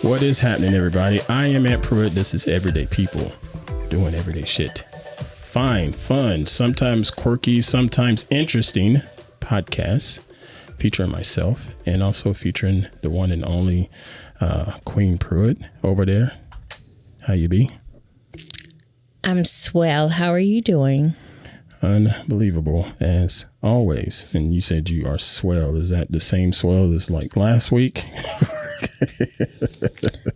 What is happening, everybody? I am at Pruitt. This is Everyday People doing everyday shit. Fine, fun, sometimes quirky, sometimes interesting podcasts featuring myself and also featuring the one and only Queen Pruitt over there. How you be? I'm swell. How are you doing? Unbelievable as always. And you said you are swell. Is that the same swell as like last week?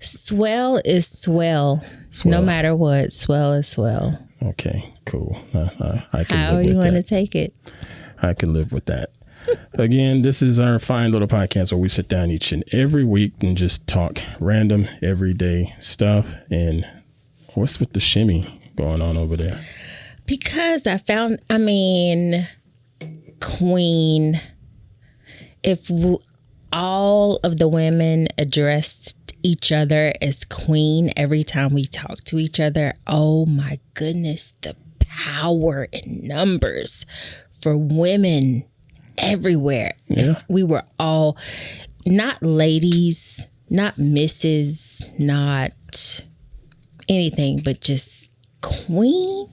Swell is swell. No matter what, swell is swell. Okay, cool. I can How live with you want to that. take it? I can live with that. Again, this is our fine little podcast where we sit down each and every week and just talk random, everyday stuff. And what's with the shimmy going on over there? Because Queen, if all of the women addressed each other as queen every time we talk to each other, oh my goodness, the power in numbers for women everywhere. Yeah. If we were all not ladies, not misses, not anything, but just queen.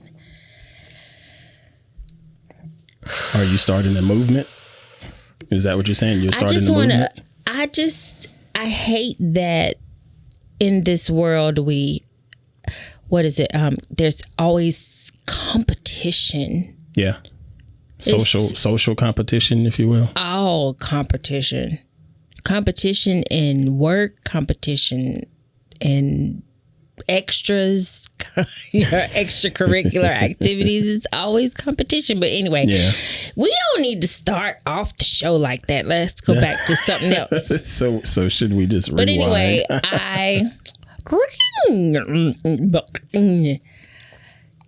Are you starting a movement? Is that what you're saying? You're starting a movement? I hate that in this world there's always competition. Yeah. Social competition, if you will. All competition. Competition in work, competition in extras, extracurricular activities. It's always competition. But anyway, we don't need to start off the show like that. Let's go back to something else. So should we just rewind? But anyway,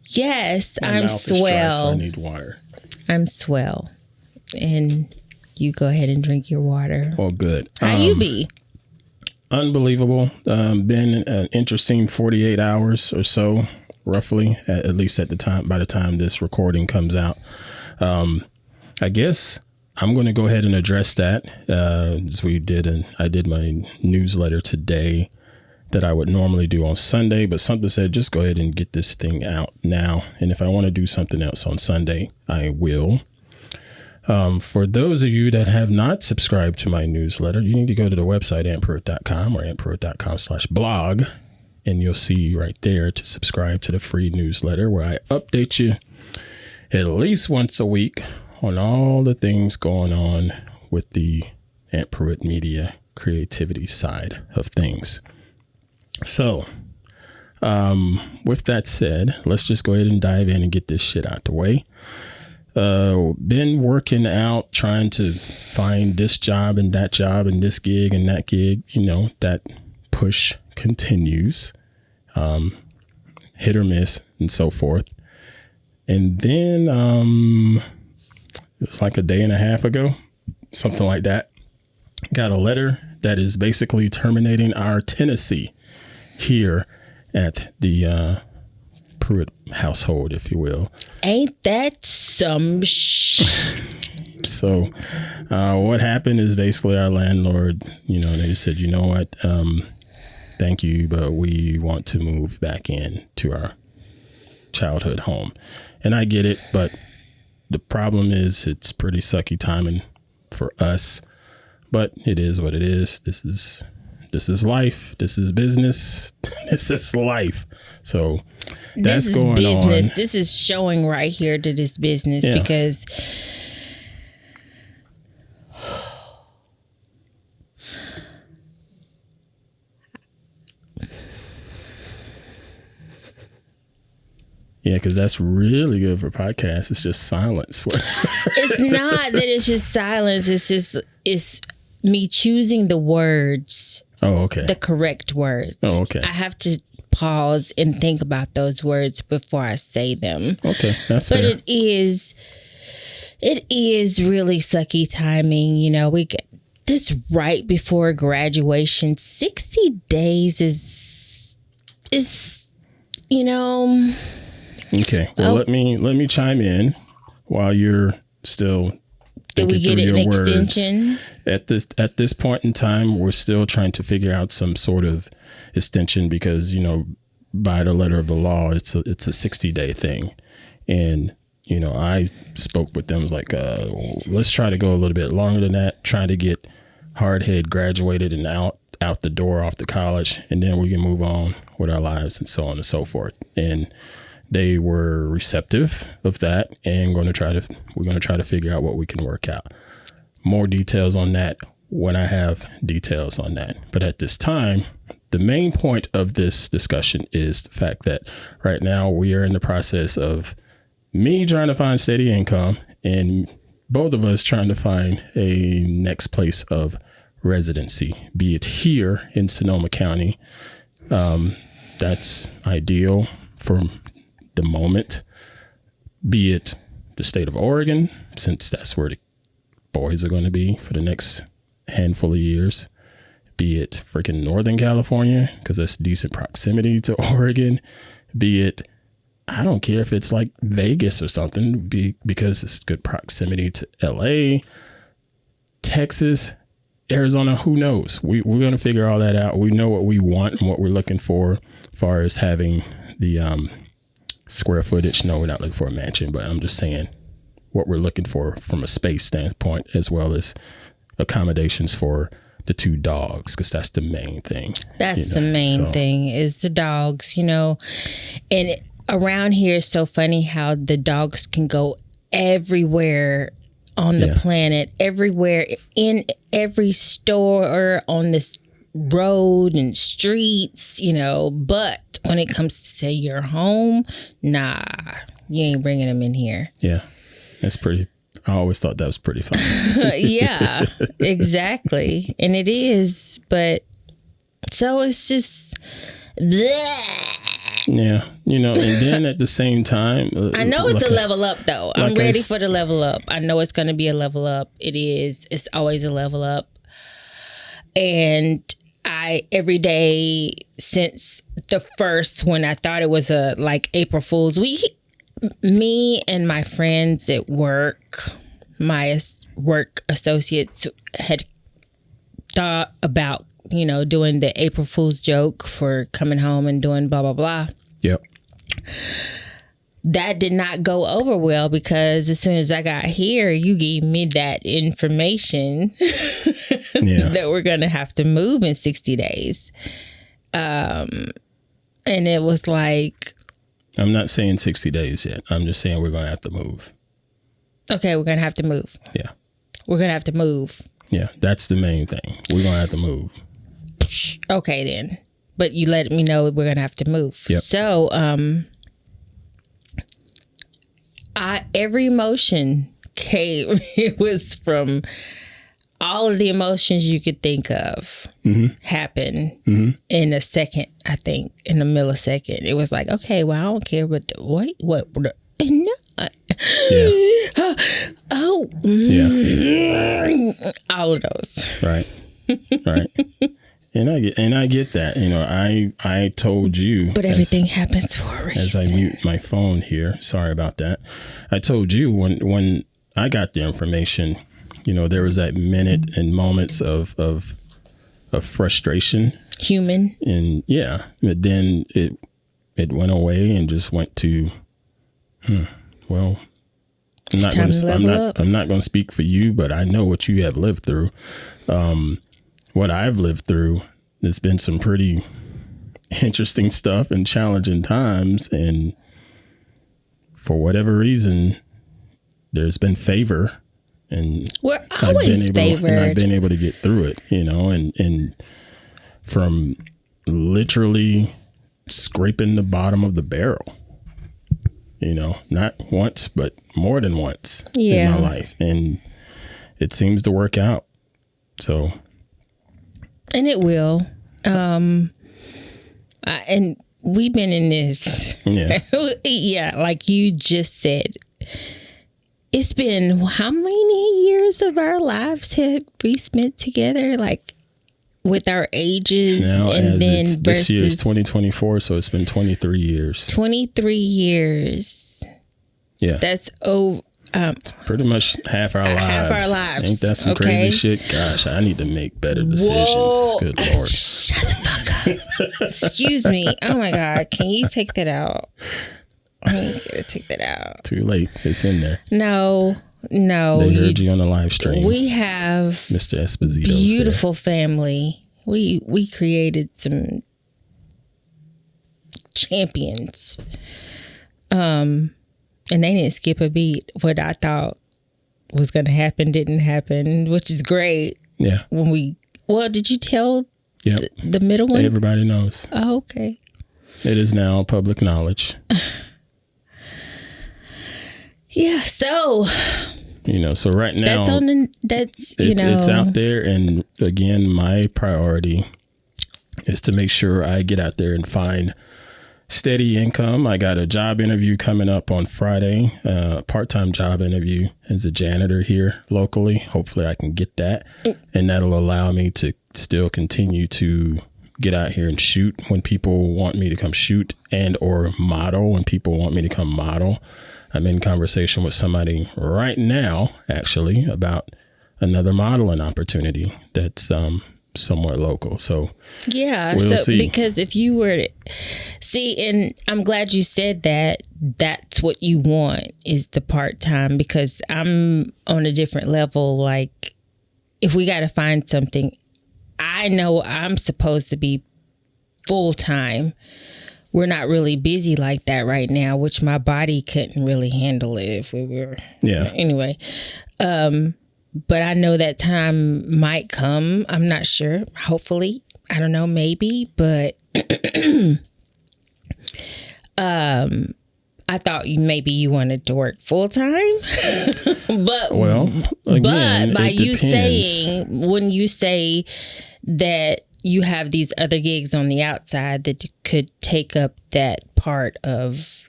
yes, My I'm mouth is dry, so swell. I need water. I'm swell. And you go ahead and drink your water. Oh, good. How you be? Unbelievable. Been an interesting 48 hours or so, roughly, at least at the time, by the time this recording comes out. I guess I'm going to go ahead and address that as I did my newsletter today that I would normally do on Sunday, but something said, just go ahead and get this thing out now. And if I want to do something else on Sunday, I will. For those of you that have not subscribed to my newsletter, you need to go to the website, antpruitt.com or antpruitt.com/blog. And you'll see right there to subscribe to the free newsletter where I update you at least once a week on all the things going on with the Ant Pruitt Media creativity side of things. So, with that said, let's just go ahead and dive in and get this shit out the way. Been working out, trying to find this job and this gig and that gig. You know, that push continues, hit or miss and so forth. And then it was like a day and a half ago, something like that, got a letter that is basically terminating our tenancy here at the Pruitt household, if you will. Ain't that some So what happened is basically our landlord, they said, you know what, thank you, but we want to move back in to our childhood home. And I get it, but the problem is it's pretty sucky timing for us, but it is what it is. This is life. This is business. This is life. So that's going business. on. This is showing right here that it's business because because that's really good for podcasts. It's just silence. It's not that it's just silence. It's me choosing the words. Oh, okay. The correct words. Oh, okay. I have to pause and think about those words before I say them. Okay, that's fair. But it is really sucky timing. We get this right before graduation. 60 days is Okay. Well, let me chime in while you're still thinking through your words. Extension? At this point in time, we're still trying to figure out some sort of extension because, you know, by the letter of the law, it's a 60-day thing. And, you know, I spoke with them like, let's try to go a little bit longer than that, trying to get Hardhead graduated and out the door off the college, and then we can move on with our lives and so on and so forth. And they were receptive of that, and we're going to try to figure out what we can work out. More details on that when I have details on that. But at this time, the main point of this discussion is the fact that right now we are in the process of me trying to find steady income and both of us trying to find a next place of residency, be it here in Sonoma County. That's ideal for the moment, be it the state of Oregon, since that's where the boys are going to be for the next handful of years, be it freaking Northern California, because that's decent proximity to Oregon, be it, I don't care if it's like Vegas or something, because it's good proximity to LA, Texas, Arizona, who knows? We're going to figure all that out. We know what we want and what we're looking for as far as having the square footage. No, we're not looking for a mansion, but I'm just saying what we're looking for from a space standpoint, as well as accommodations for the 2 dogs, because that's the main thing. That's the main thing is the dogs, you know. And around here is so funny how the dogs can go everywhere on the planet, everywhere, in every store, on this road and streets, you know. But when it comes to your home, nah, you ain't bringing them in here. Yeah, that's pretty. I always thought that was pretty fun. Yeah, exactly. And it is. But so it's just bleh. Yeah, you know, and then at the same time, I know it's a level up though. I'm ready for the level up. I know it's going to be a level up. It is. It's always a level up. And every day since the first, when I thought it was a like April Fool's, me and my friends at work, my work associates had thought about, you know, doing the April Fool's joke for coming home and doing blah, blah, blah. Yep. That did not go over well because as soon as I got here, you gave me that information that we're going to have to move in 60 days. And it was like... I'm not saying 60 days yet. I'm just saying we're going to have to move. Okay, we're going to have to move. Yeah. We're going to have to move. Yeah, that's the main thing. We're going to have to move. Okay, then. But you let me know we're going to have to move. Yep. So, every emotion came, it was from all of the emotions you could think of happen in a second, I think, in a millisecond. It was like, okay, well, I don't care, but wait, what? No. Yeah. All of those. Right. Right. And I get that. You know, I told you. But everything happens for a reason. As I mute my phone here, sorry about that. I told you when I got the information, you know, there was that minute and moments of frustration. Human. And yeah, but then it went away and just went to, well, I'm not going to speak for you, but I know what you have lived through. What I've lived through, there's been some pretty interesting stuff and challenging times. And for whatever reason, there's been favor. And we're always favored. And I've been able to get through it, you know, and from literally scraping the bottom of the barrel, you know, not once, but more than once in my life. And it seems to work out. So. And it will. And we've been in this. Yeah. Yeah. Like you just said, it's been how many years of our lives have we spent together? Like with our ages now, and then this year is 2024. So it's been 23 years. 23 years. Yeah. That's over. It's pretty much half our lives. Half our lives. Ain't that some crazy shit? Gosh, I need to make better decisions. Whoa. Good Lord. Shut the fuck up. Excuse me. Oh my God. Can you take that out? I gotta take that out. Too late. It's in there. No. They heard you on the live stream. We have Mr. Esposito. Beautiful family. We created some champions. And they didn't skip a beat. What I thought was going to happen didn't happen, which is great. Yeah. Did you tell the middle one? Everybody knows. Oh, okay. It is now public knowledge. Yeah. So, so right now it's out there. And again, my priority is to make sure I get out there and find steady income. I got a job interview coming up on Friday, part-time job interview as a janitor here locally. Hopefully I can get that. And that'll allow me to still continue to get out here and shoot when people want me to come shoot, and or model when people want me to come model. I'm in conversation with somebody right now, actually, about another modeling opportunity that's somewhat local. So yeah, we'll see. Because if you were to see, and I'm glad you said that, that's what you want is the part-time, because I'm on a different level. Like, if we got to find something, I know I'm supposed to be full-time. We're not really busy like that right now, which my body couldn't really handle it if we were. Yeah. Anyway, but I know that time might come. I'm not sure. Hopefully. I don't know, maybe. But I thought maybe you wanted to work full time. But again, by you depends. saying, when you say that you have these other gigs on the outside that could take up that part of,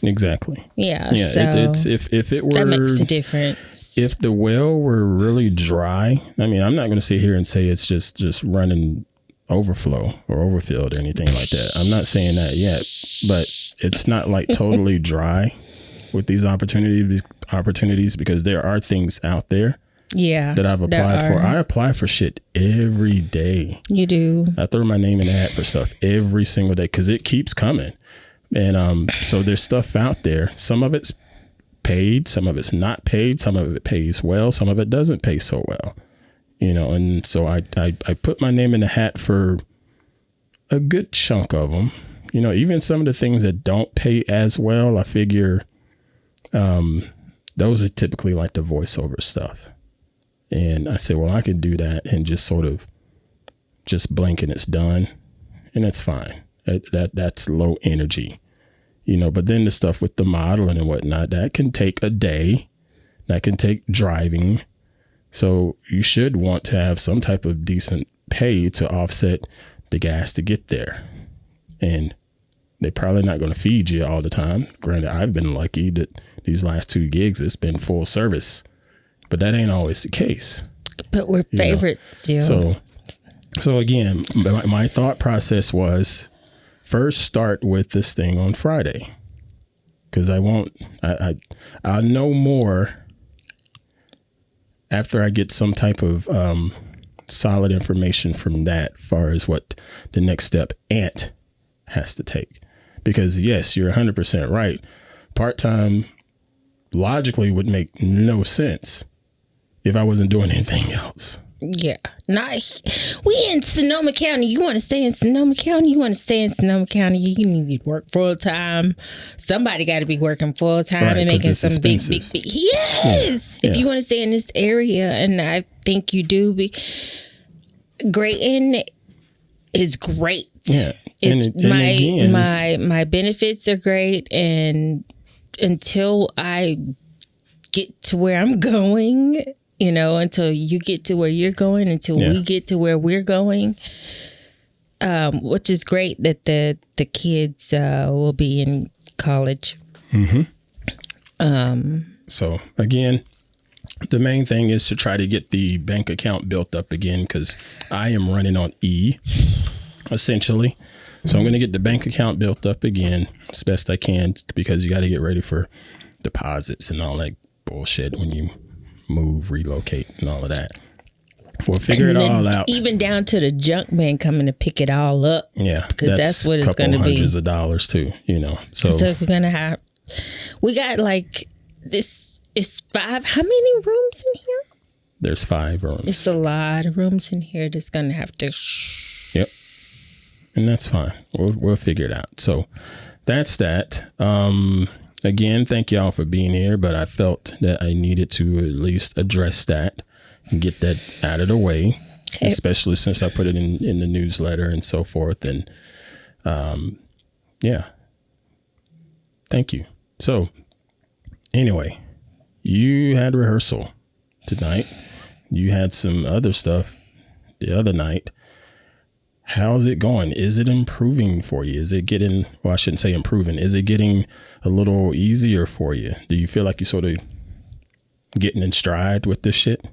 Exactly. Yeah. So it's if it were, that makes a difference. If the well were really dry, I mean, I'm not going to sit here and say it's just running overflow or overfilled or anything like that. I'm not saying that yet, but it's not like totally dry with these opportunities, because there are things out there. Yeah, that I've applied for. I apply for shit every day. You do. I throw my name in the hat for stuff every single day because it keeps coming. And so there's stuff out there. Some of it's paid, some of it's not paid, some of it pays well, some of it doesn't pay so well. And so I put my name in the hat for a good chunk of them. Even some of the things that don't pay as well, I figure those are typically like the voiceover stuff. And I said, well, I could do that and just sort of just blink and it's done. And that's fine. That's low energy, but then the stuff with the modeling and whatnot, that can take a day. That can take driving. So you should want to have some type of decent pay to offset the gas to get there. And they're probably not going to feed you all the time. Granted, I've been lucky that these last 2 gigs, it's been full service. But that ain't always the case. But we're favorites still. So again, my thought process was first start with this thing on Friday, because I'll know more after I get some type of solid information from that, as far as what the next step Ant has to take. Because yes, you're 100% right. Part-time logically would make no sense if I wasn't doing anything else. Yeah. We in Sonoma County. You want to stay in Sonoma County? You want to stay in Sonoma County? You need to work full time. Somebody got to be working full time and making some big. Yes. Yeah. If you want to stay in this area, and I think you do, Grayton is great. Yeah. My benefits are great, and until I get to where I'm going, until you get to where you're going, until we get to where we're going, which is great that the kids will be in college. Mm-hmm. So again, the main thing is to try to get the bank account built up again, because I am running on E, essentially. So I'm going to get the bank account built up again as best I can, because you got to get ready for deposits and all that bullshit when you move, relocate, and all of that. We'll figure it all out. Even down to the junk man coming to pick it all up. Yeah, because that's what it's going to be. Hundreds of dollars too, you know. So we're going to have, we got like this is 5. How many rooms in here? There's 5 rooms. It's a lot of rooms in here that's going to have to. Yep, and that's fine. We'll figure it out. So that's that. Again, thank y'all for being here, but I felt that I needed to at least address that and get that out of the way, okay. Especially since I put it in the newsletter and so forth. And yeah, thank you. So anyway, you had rehearsal tonight. You had some other stuff the other night. How's it going? Is it improving for you? Is it getting, well, I shouldn't say improving. Is it getting a little easier for you? Do you feel like you're sort of getting in stride with this shit?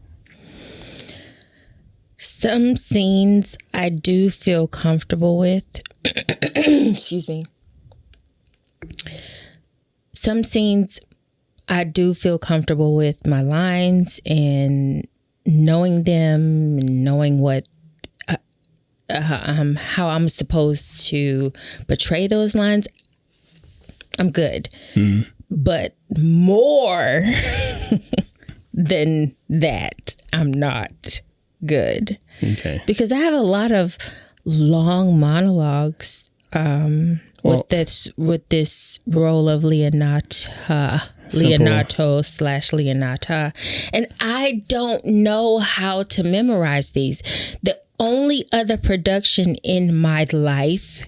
Some scenes I do feel comfortable with. Excuse me. Some scenes I do feel comfortable with my lines and knowing them, knowing what how I'm supposed to portray those lines. I'm good. Mm-hmm. But more than that, I'm not good. Okay. Because I have a lot of long monologues with this role of Leonato/Leonata, and I don't know how to memorize these. The only other production in my life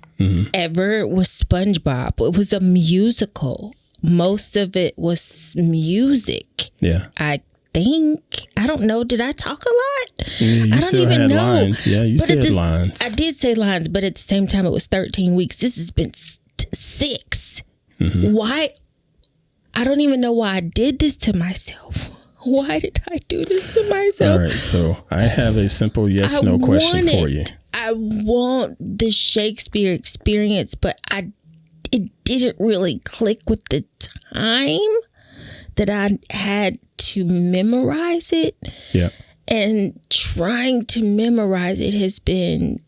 ever was SpongeBob. It was a musical. Most of it was music. Yeah. I don't know. Did I talk a lot? You I don't even know. Lines. Yeah, you said lines. I did say lines, but at the same time, it was 13 weeks. This has been 6. Mm-hmm. Why? I don't even know why I did this to myself. Why did I do this to myself? All right, so I have a simple yes/no question for you. I want the Shakespeare experience, but it didn't really click with the time that I had to memorize it. Yeah. And trying to memorize it has been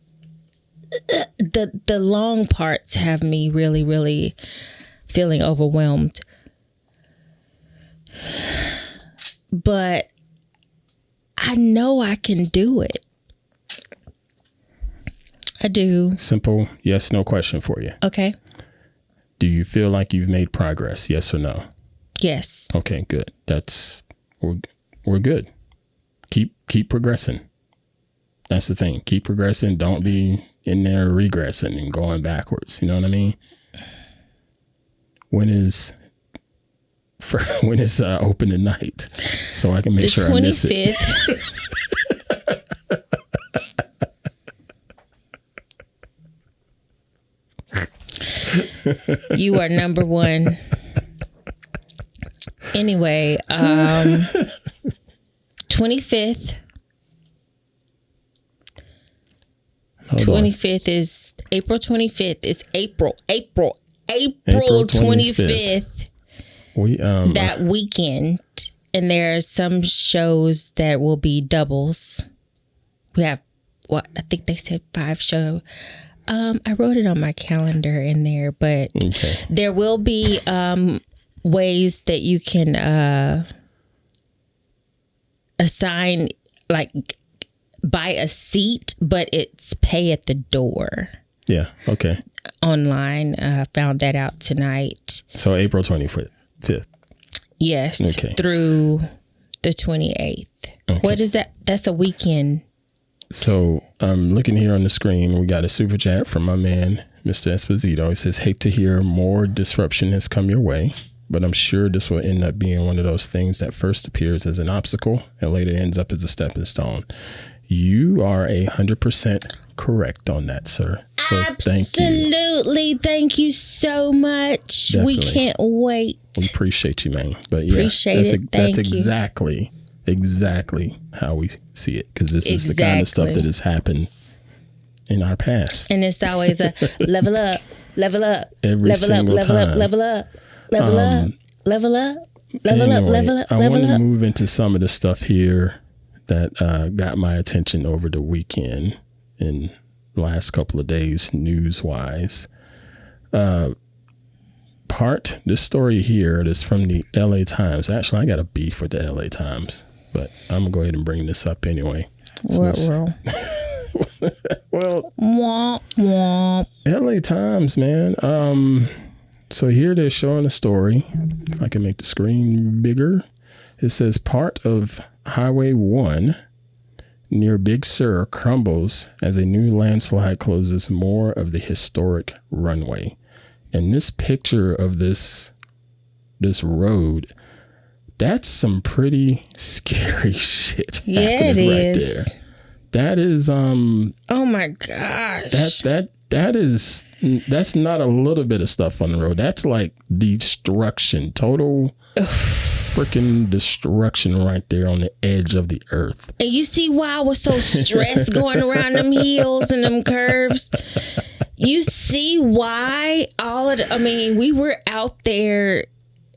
the long parts have me really, really feeling overwhelmed. But I know I can do it. I do. Simple yes/no question for you. Okay. Do you feel like you've made progress? Yes or no? Yes. Okay, good. We're good. Keep progressing. That's the thing. Keep progressing. Don't be in there regressing and going backwards. You know what I mean? When is open tonight? So I can make sure I miss it. You are number 1. Anyway, 25th. 25th is April 25th. It's April 25th. That weekend, and there are some shows that will be doubles. We have I think they said 5 shows. I wrote it on my calendar in there, but there will be ways that you can assign, like buy a seat, but it's pay at the door. Yeah. Okay. Online. Found that out tonight. So April 25th. Yes. Okay. Through the 28th. Okay. What is that? That's a weekend. So I'm looking here on the screen. We got a super chat from my man, Mr. Esposito. He says, hate to hear more disruption has come your way, but I'm sure this will end up being one of those things that first appears as an obstacle and later ends up as a stepping stone. You are 100% correct on that, sir. So thank you. Absolutely. Thank you so much. Definitely. We can't wait. We appreciate you, man. But yeah, that's exactly how we see it, because this is the kind of stuff that has happened in our past. And it's always a level up, level up, every level single up, time. level up, level up, level up, I want to move into some of the stuff here that got my attention over the weekend and last couple of days, news wise. This story here is from the LA Times. Actually, I got a beef with the LA Times, but I'm gonna go ahead and bring this up anyway. Well, womp womp. LA Times, man. So here they're showing a story. If I can make the screen bigger, it says part of Highway 1 near Big Sur crumbles as a new landslide closes more of the historic runway. And this picture of this road, that's some pretty scary shit happening right there. That is oh my gosh. That's not a little bit of stuff on the road. That's like destruction, total freaking destruction right there on the edge of the earth. And you see why I was so stressed going around them hills and them curves? You see why we were out there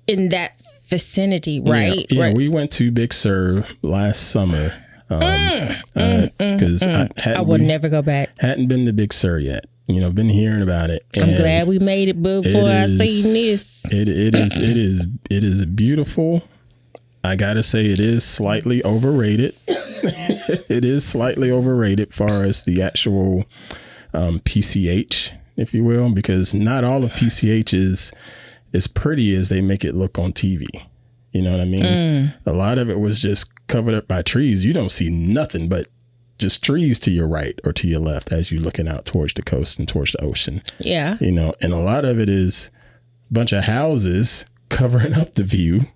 in that vicinity, right? Yeah, right. We went to Big Sur last summer. Because I would never go back. Hadn't been to Big Sur yet. Been hearing about it. I'm glad we made it before I seen this. It is beautiful. I gotta say, it is slightly overrated. It is slightly overrated far as the actual PCH, if you will, because not all of PCH is as pretty as they make it look on TV. You know what I mean? A lot of it was just covered up by trees. You don't see nothing but just trees to your right or to your left as you're looking out towards the coast and towards the ocean. Yeah. And a lot of it is a bunch of houses covering up the view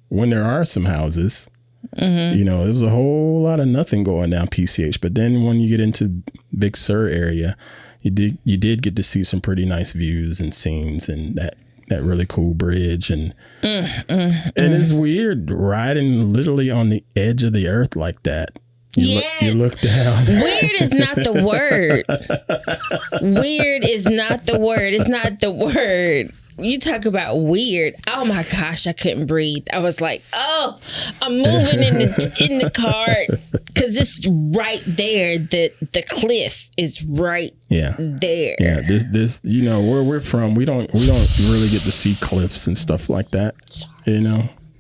when there are some houses. Mm-hmm. It was a whole lot of nothing going down PCH. But then when you get into Big Sur area, you did get to see some pretty nice views and scenes and that really cool bridge and it's weird riding literally on the edge of the earth like that. You look down. Weird is not the word. Weird is not the word. It's not the word. You talk about weird. Oh my gosh, I couldn't breathe. I was like, oh, I'm moving in the car because it's right there. The cliff is right there. Yeah, this where we're from, we don't really get to see cliffs and stuff like that.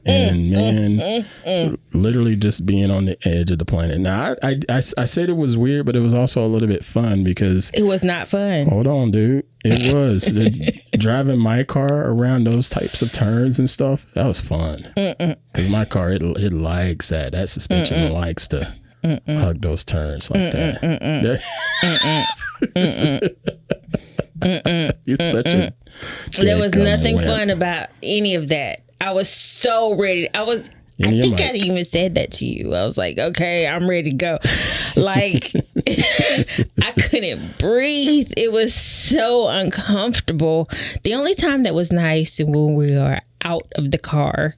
And man, literally just being on the edge of the planet. Now, I said it was weird, but it was also a little bit fun because it was not fun. Hold on, dude. It was driving my car around those types of turns and stuff. That was fun because my car it likes that suspension likes to hug those turns like that. It's such a. There was nothing fun about any of that. I was so ready. I think I even said that to you. I was like, okay, I'm ready to go. Like, I couldn't breathe. It was so uncomfortable. The only time that was nice is when we were out of the car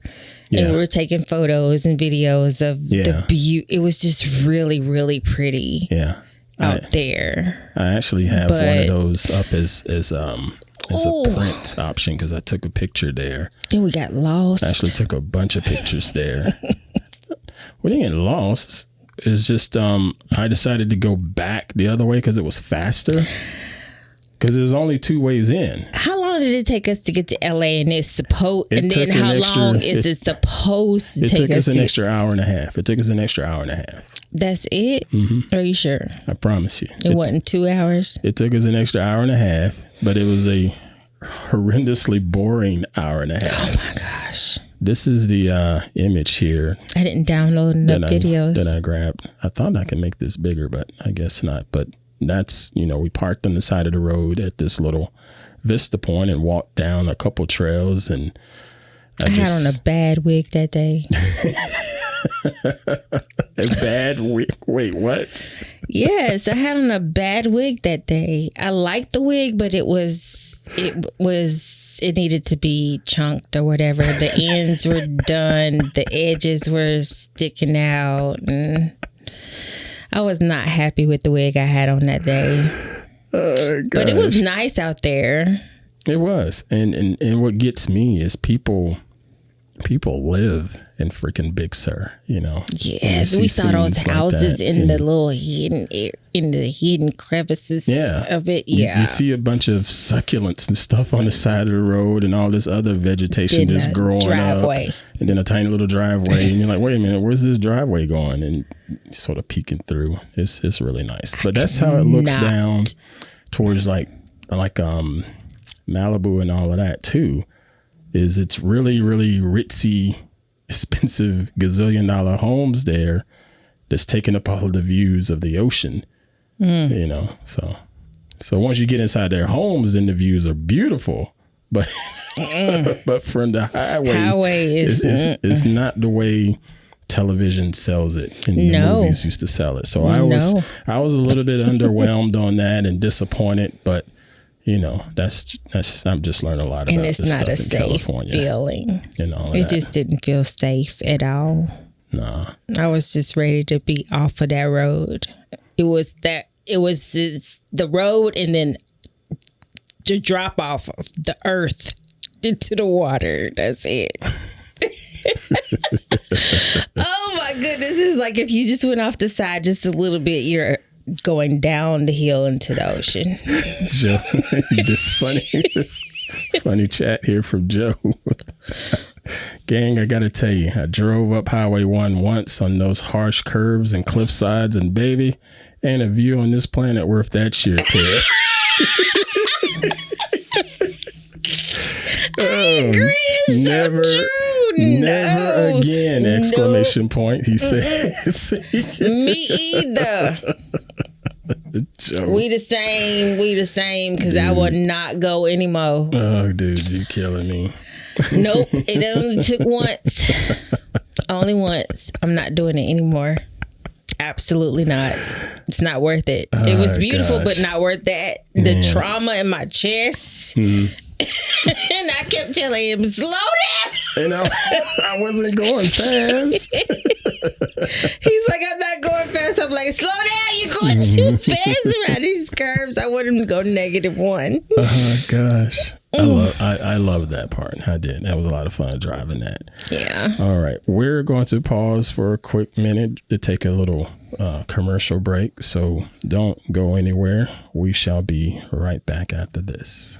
and we were taking photos and videos of the beauty. It was just really, really pretty out there. I actually have one of those up as a print option because I took a picture there. Then we got lost. I actually took a bunch of pictures there. We didn't get lost. It's just I decided to go back the other way because it was faster. Because there's only two ways in. How long did it take us to get to LA? And it's supposed. And then how long is it supposed to take us? It took us an extra hour and a half. That's it? Mm-hmm. Are you sure? I promise you. It wasn't 2 hours? It took us an extra hour and a half, but it was a horrendously boring hour and a half. Oh my gosh. This is the image here. I didn't download enough videos. That I grabbed. I thought I could make this bigger, but I guess not. But that's, we parked on the side of the road at this little vista point and walked down a couple trails. And I had on a bad wig that day. A bad wig? Wait, what? Yes, I had on a bad wig that day. I liked the wig, but it needed to be chunked or whatever. The ends were done. The edges were sticking out. And I was not happy with the wig I had on that day. But it was nice out there. It was. And what gets me is people people live in freaking Big Sur, you know. Yes, we saw those houses like in the little hidden crevices of it. Yeah, you see a bunch of succulents and stuff on the side of the road, and all this other vegetation just growing driveway. Up, and then a tiny little driveway, and you're like, wait a minute, where's this driveway going? And sort of peeking through. It's really nice, but that's how it looks down towards like Malibu and all of that too. Is it's really, really ritzy, expensive gazillion-dollar homes there that's taking up all of the views of the ocean, you know. So once you get inside their homes, then the views are beautiful, but but from the highway is not the way television sells it, and the movies used to sell it. So I was a little bit underwhelmed on that and disappointed, but. You know, that's I'm just learning a lot about this stuff in California. And it's not a safe feeling. And all it just didn't feel safe at all. Nah. I was just ready to be off of that road. It was the road and then to drop off of the earth into the water. That's it. Oh my goodness. It's like if you just went off the side just a little bit, you're going down the hill into the ocean. Joe, this funny chat here from Joe. Gang, I gotta tell you, I drove up Highway 1 once on those harsh curves and cliff sides, and baby, ain't a view on this planet worth that sheer tear. I agree. It's never, so true. Never again! Exclamation point. He says. Me either. Joke. We the same. Because I would not go anymore. Oh, dude, you killing me. Nope. It only took once. Only once. I'm not doing it anymore. Absolutely not. It's not worth it. It was beautiful, but not worth that. The trauma in my chest. And I kept telling him, slow down. And I wasn't going fast. He's like, I'm not going fast. I'm like, slow down. You're going too fast around these curves. I want him to go -1. Oh, gosh. I love that part. I did. That was a lot of fun driving that. Yeah. All right. We're going to pause for a quick minute to take a little commercial break. So don't go anywhere. We shall be right back after this.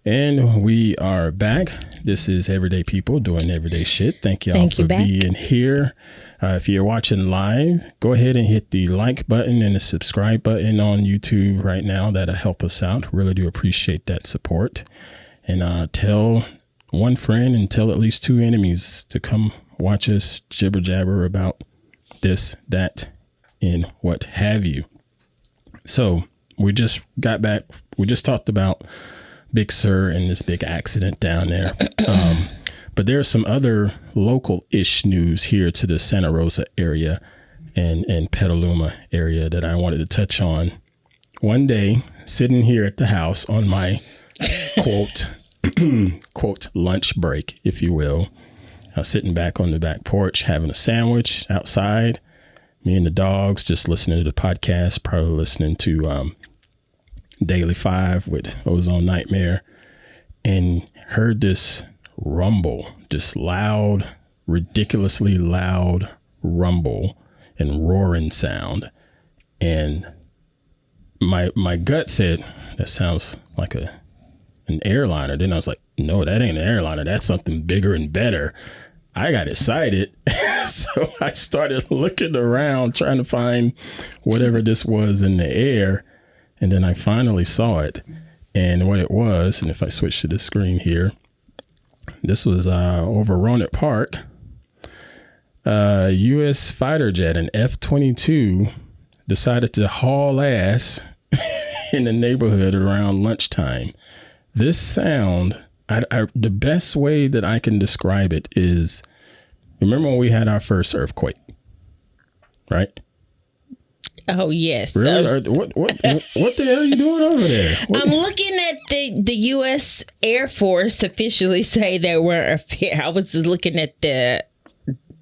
And we are back. This is Everyday People Doing Everyday Shit. Thank y'all for being here. If you're watching live, go ahead and hit the like button and the subscribe button on YouTube right now. That'll help us out. Really do appreciate that support. And tell one friend and tell at least 2 enemies to come watch us jibber jabber about this, that, and what have you. So we just got back. We just talked about Big Sur and this big accident down there. But there's some other local-ish news here to the Santa Rosa area and Petaluma area that I wanted to touch on. One day, sitting here at the house on my quote lunch break, if you will, I was sitting back on the back porch having a sandwich outside. Me and the dogs just listening to the podcast, probably listening to Daily 5 with Ozone Nightmare, and heard this rumble, just loud, ridiculously loud rumble and roaring sound. And my gut said, that sounds like an airliner. Then I was like, no, that ain't an airliner. That's something bigger and better. I got excited. So I started looking around trying to find whatever this was in the air. And then I finally saw it, and what it was, and if I switch to the screen here, this was over Roanoke Park, U.S. fighter jet, an F-22, decided to haul ass in the neighborhood around lunchtime. This sound, the best way that I can describe it is, remember when we had our first earthquake, right? Oh, yes. Really? What the hell are you doing over there? I'm looking at the U.S. Air Force officially say they weren't a fear. I was just looking at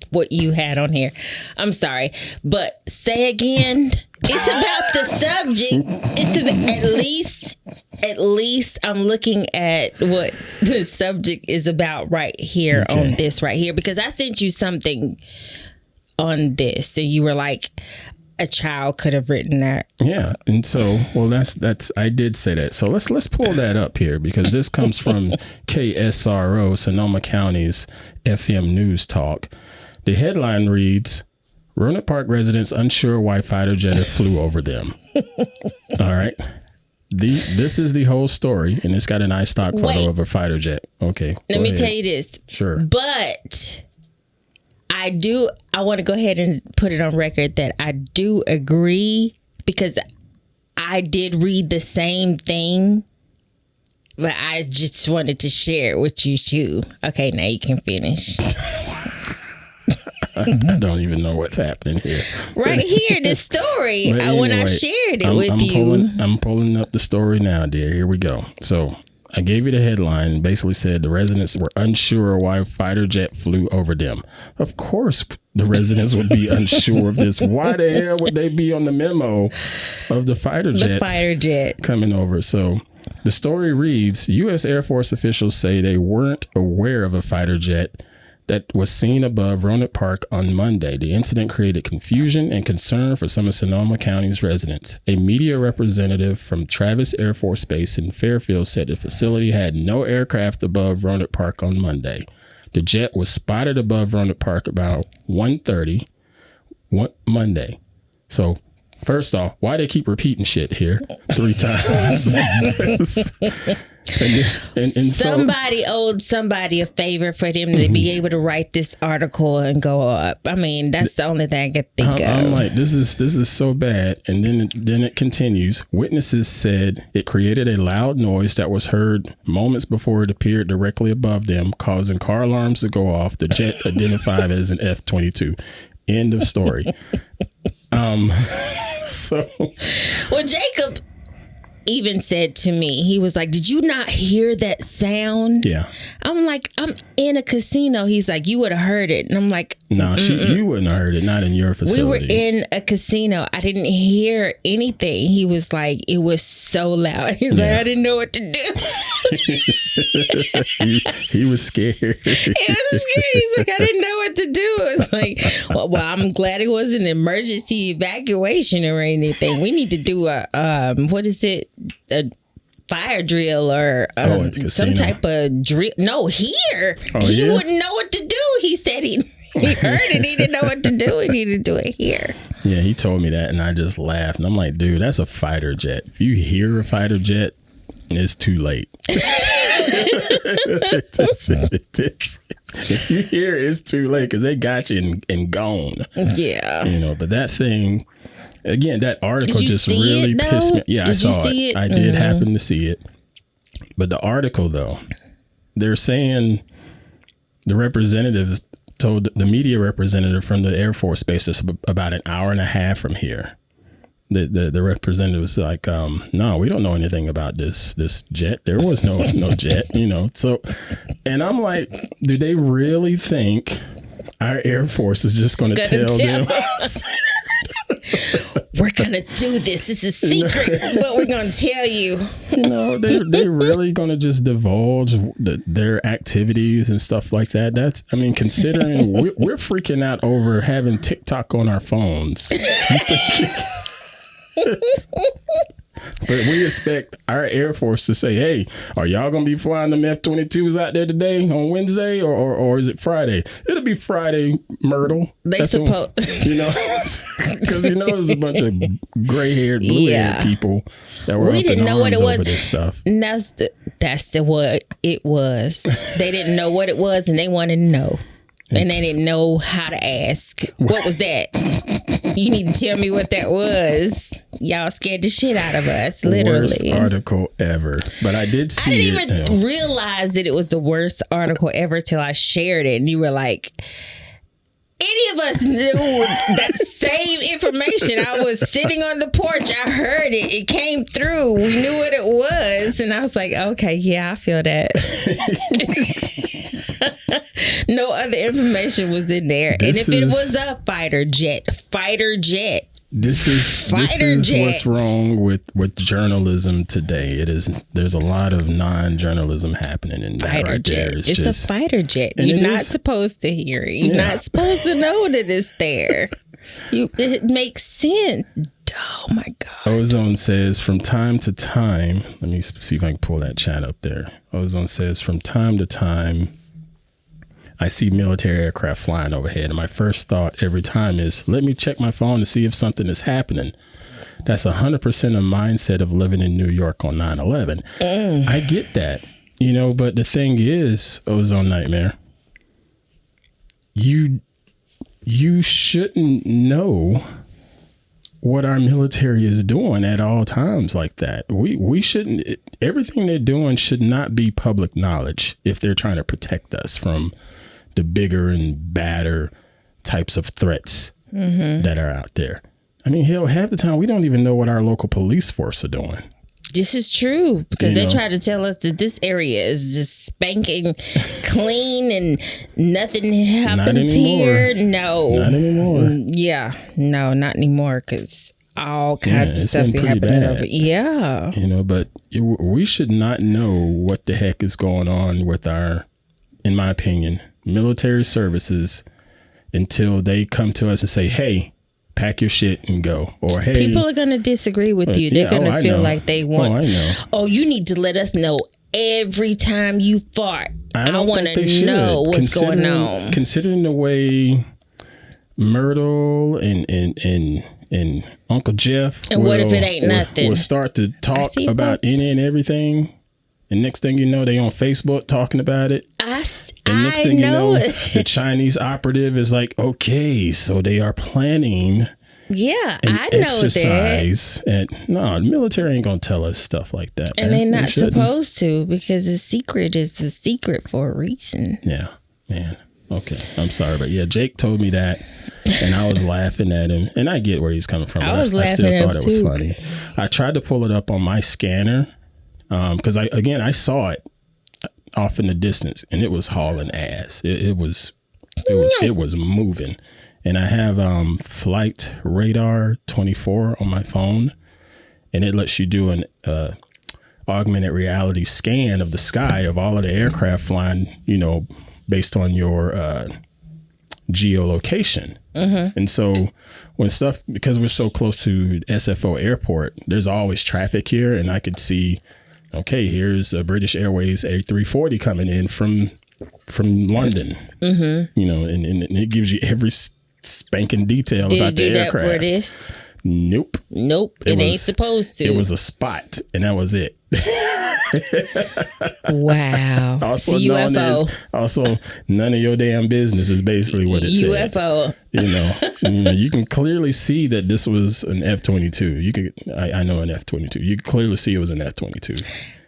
what you had on here. I'm sorry, but say again. It's about the subject. It's at least I'm looking at what the subject is about right here on this right here, because I sent you something on this and you were like, a child could have written that. Yeah. And so, well, that's I did say that. So let's pull that up here, because this comes from KSRO, Sonoma County's FM News Talk. The headline reads, Roanoke Park residents unsure why fighter jet flew over them. All right. This is the whole story, and it's got a nice stock photo of a fighter jet. Okay. Let me tell you this. Sure. But I want to go ahead and put it on record that I do agree, because I did read the same thing, but I just wanted to share it with you too. Okay, now you can finish. I don't even know what's happening here. Right here, the story. Anyway, when I shared it with you. I'm pulling up the story now, dear. Here we go. So I gave you the headline, basically said the residents were unsure why fighter jet flew over them. Of course, the residents would be unsure of this. Why the hell would they be on the memo of the fighter jets coming over? So the story reads, U.S. Air Force officials say they weren't aware of a fighter jet that was seen above Roanoke Park on Monday. The incident created confusion and concern for some of Sonoma County's residents. A media representative from Travis Air Force Base in Fairfield said the facility had no aircraft above Roanoke Park on Monday. The jet was spotted above Roanoke Park about 1:30 Monday. So first off, why they keep repeating shit here 3 times? and somebody owed somebody a favor for them to be able to write this article and go up. I mean, that's the only thing I could think of. I'm like, this is so bad. And then it continues. Witnesses said it created a loud noise that was heard moments before it appeared directly above them, causing car alarms to go off. The jet identified as an F-22. End of story. So, well, Jacob even said to me, he was like, did you not hear that sound? Yeah. I'm like, I'm in a casino. He's like, you would have heard it. And I'm like, no, you wouldn't have heard it. Not in your facility. We were in a casino. I didn't hear anything. He was like, it was so loud. He's like, I didn't know what to do. he was scared. He was scared. He's like, I didn't know what to do. It's like, well, I'm glad it wasn't an emergency evacuation or anything. We need to do a, what is it? A fire drill or some type of drill. No, here. He wouldn't know what to do. He said he heard it. He didn't know what to do. He needed to do it here. Yeah, he told me that and I just laughed. And I'm like, dude, that's a fighter jet. If you hear a fighter jet, it's too late. If you hear it, it's too late because they got you and gone. Yeah. You know, but that thing, again, that article just really pissed me. Yeah, I saw it. I did happen to see it. But the article, though, they're saying the representative told the media representative from the Air Force Base that's about an hour and a half from here. The representative was like, no, we don't know anything about this jet. There was no jet, you know. So, and I'm like, do they really think our Air Force is just going to tell them? We're gonna do this. This is secret, but we're gonna tell you. You know, they really gonna just divulge their activities and stuff like that. That's, I mean, considering we're freaking out over having TikTok on our phones. But we expect our Air Force to say, hey, are y'all going to be flying them F-22s out there today on Wednesday or is it Friday? It'll be Friday, Myrtle. They suppose. You know, because you know there's a bunch of gray-haired, blue-haired people that were up in arms over this stuff. And that's what it was. They didn't know what it was and they wanted to know. And they didn't know how to ask. What was that? You need to tell me what that was. Y'all scared the shit out of us, literally. Worst article ever. But I did see it. I didn't even realize that it was the worst article ever till I shared it. And you were like, any of us knew that same information. I was sitting on the porch. I heard it. It came through. We knew what it was. And I was like, okay, yeah, I feel that. No other information was in there. And if it was a fighter jet, This is what's wrong with journalism today. There's a lot of non-journalism happening in that fighter right jet. there. It's a fighter jet. You're not supposed to hear it. You're not supposed to know that it's there. It makes sense. Oh my God. Ozone says from time to time, let me see if I can pull that chat up there. Ozone says from time to time, I see military aircraft flying overhead, and my first thought every time is, let me check my phone to see if something is happening. That's 100% a mindset of living in New York on 9/11. I get that, but the thing is, Ozone Nightmare, you shouldn't know what our military is doing at all times like that. We shouldn't, everything they're doing should not be public knowledge if they're trying to protect us from the bigger and badder types of threats that are out there. I mean, hell, half the time we don't even know what our local police force are doing. This is true because they try to tell us that this area is just spanking clean and nothing happens here. No, not anymore. Yeah, no, not anymore because all kinds of stuff be happening over. Yeah, but we should not know what the heck is going on with our, in my opinion, military services until they come to us and say, hey, pack your shit and go. Or, hey, people are going to disagree with you. They're going to feel like they want, you need to let us know every time you fart. I want to know what's going on. Considering the way Myrtle and Uncle Jeff and what if it ain't nothing? Will start to talk about any and everything. And next thing you know, they on Facebook talking about it. And next thing you know, the Chinese operative is like, okay, so they are planning I know exercise. And no, the military ain't going to tell us stuff like that. And they're not supposed to because a secret is a secret for a reason. Yeah, man. Okay, I'm sorry. But yeah, Jake told me that and I was laughing at him. And I get where he's coming from. I still thought it was funny. I tried to pull it up on my scanner because I saw it off in the distance and it was hauling ass. It was moving. And I have Flight Radar 24 on my phone, and it lets you do an augmented reality scan of the sky of all of the aircraft flying, based on your geolocation. And so when because we're so close to SFO airport, there's always traffic here, and I could see, okay, here's a British Airways A340 coming in from London, and it gives you every spanking detail about the aircraft. Did it do that for this? Nope. It ain't supposed to. It was a spot, and that was it. Wow. Also known as none of your damn business is basically what it said. UFO. You can clearly see that this was an F-22. I know an F-22. You can clearly see it was an F-22.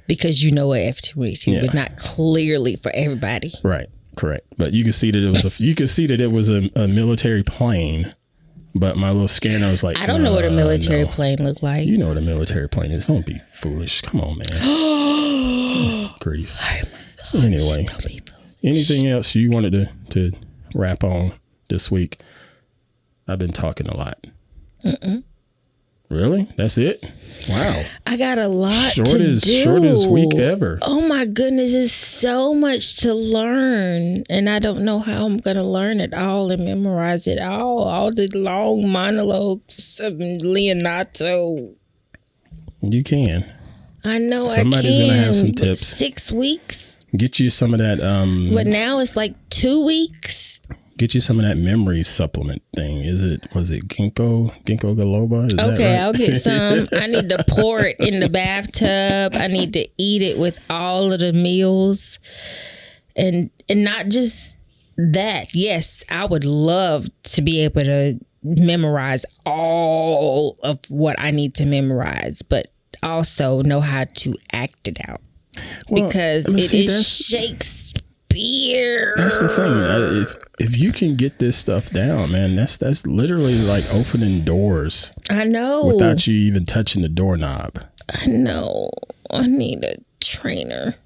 Because you know an F-22, but not clearly for everybody. Right. Correct. But you can see that it was a military plane. But my little scanner was like, I don't know what a military plane looked like. You know what a military plane is. Don't be foolish. Come on, man. Grief. Oh my gosh. Anyway, anything else you wanted to wrap on this week? I've been talking a lot. Really? That's it? Wow. I got a lot to do. Shortest week ever. Oh my goodness, there's so much to learn. And I don't know how I'm going to learn it all and memorize it all the long monologues of Leonardo. You can. I know Somebody's going to have some tips. 6 weeks. Get you some of that. But now it's like 2 weeks. Get you some of that memory supplement thing. Was it ginkgo biloba? Okay, I'll get some. I need to pour it in the bathtub. I need to eat it with all of the meals. And not just that. Yes, I would love to be able to memorize all of what I need to memorize, but also know how to act it out. Well, because it is Shakespeare. That's the thing. If you can get this stuff down, man, that's literally like opening doors. I know. Without you even touching the doorknob. I know. I need a trainer.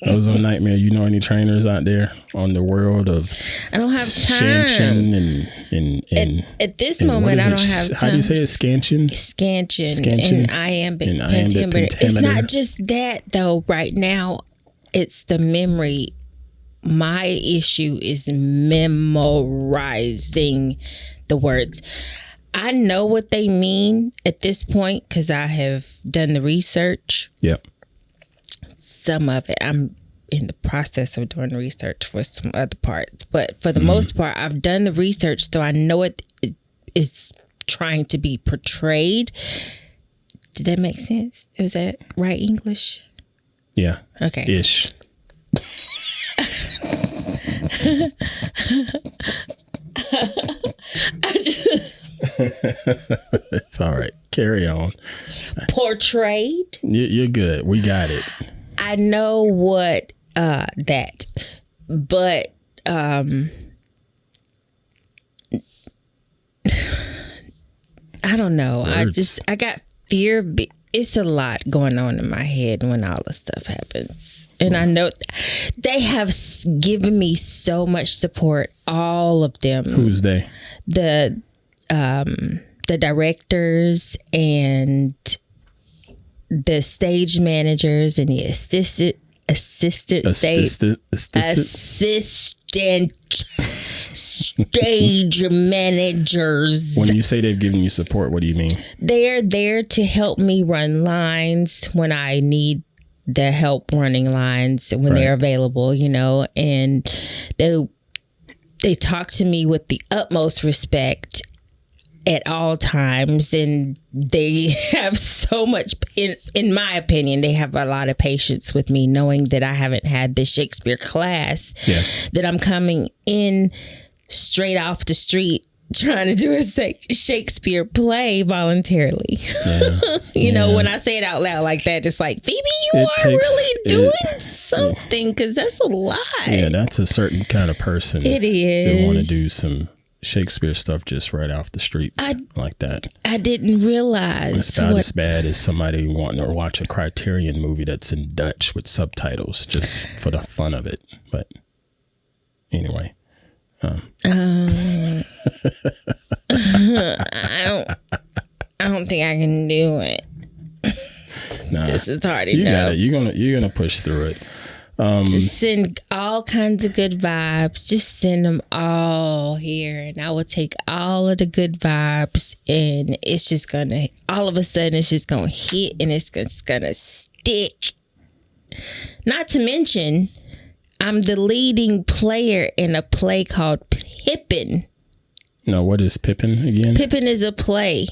Ozone Nightmare. You know any trainers out there on the world of I don't have time. scansion and at this moment, I don't have time. How do you say it? Scansion? Scansion and iambic pentameter. It's not just that, though. Right now, it's the memory. My issue is memorizing the words. I know what they mean at this point because I have done the research. Yep. Some of it, I'm in the process of doing research for some other parts. But for the most part, I've done the research, so I know it is trying to be portrayed. Did that make sense? Is that right English? Yeah. Okay. Ish. It's all right. Carry on. Portrayed? You're good. We got it. I know what that, but I don't know. Words. I got fear. It's a lot going on in my head when all this stuff happens. And I know they have given me so much support, all of them. Who's they? The directors and the stage managers and the assistant stage managers. When you say they've given you support, what do you mean? They're there to help me run lines when I need the help running lines when they're available, and they talk to me with the utmost respect at all times, and they have so much, in my opinion, they have a lot of patience with me, knowing that I haven't had the Shakespeare class, that I'm coming in straight off the street trying to do a Shakespeare play voluntarily. When I say it out loud like that, it's like, Phoebe, you are really doing something, because that's a lot. Yeah, that's a certain kind of person. It is. They want to do some Shakespeare stuff just right off the streets like that. I didn't realize it's about as bad as somebody wanting to watch a Criterion movie that's in Dutch with subtitles just for the fun of it. But anyway, I don't think I can do it. Nah, this is hard enough. You're gonna push through it. Just send all kinds of good vibes. Just send them all here, and I will take all of the good vibes, and it's just gonna, all of a sudden, it's just gonna hit, and it's gonna stick. Not to mention, I'm the leading player in a play called Pippin. No, what is Pippin again? Pippin is a play.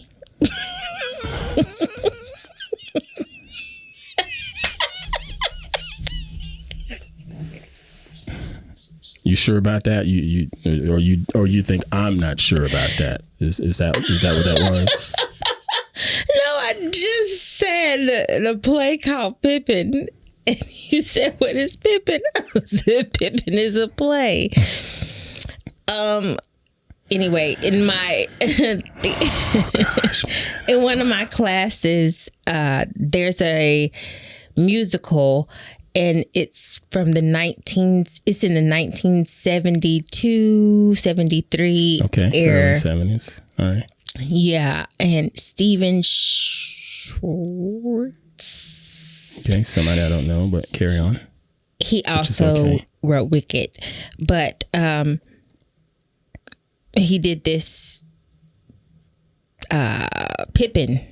You sure about that? You think I'm not sure about that? Is that what that was? No, I just said the play called Pippin, and you said, "What is Pippin?" I said, "Pippin is a play." Anyway, in my in one of my classes, there's a musical. And it's from it's in the 1972, 73 era. Early 70s. All right. Yeah. And Stephen Schwartz. Okay. Somebody I don't know, but carry on. He also wrote Wicked. But he did this Pippin.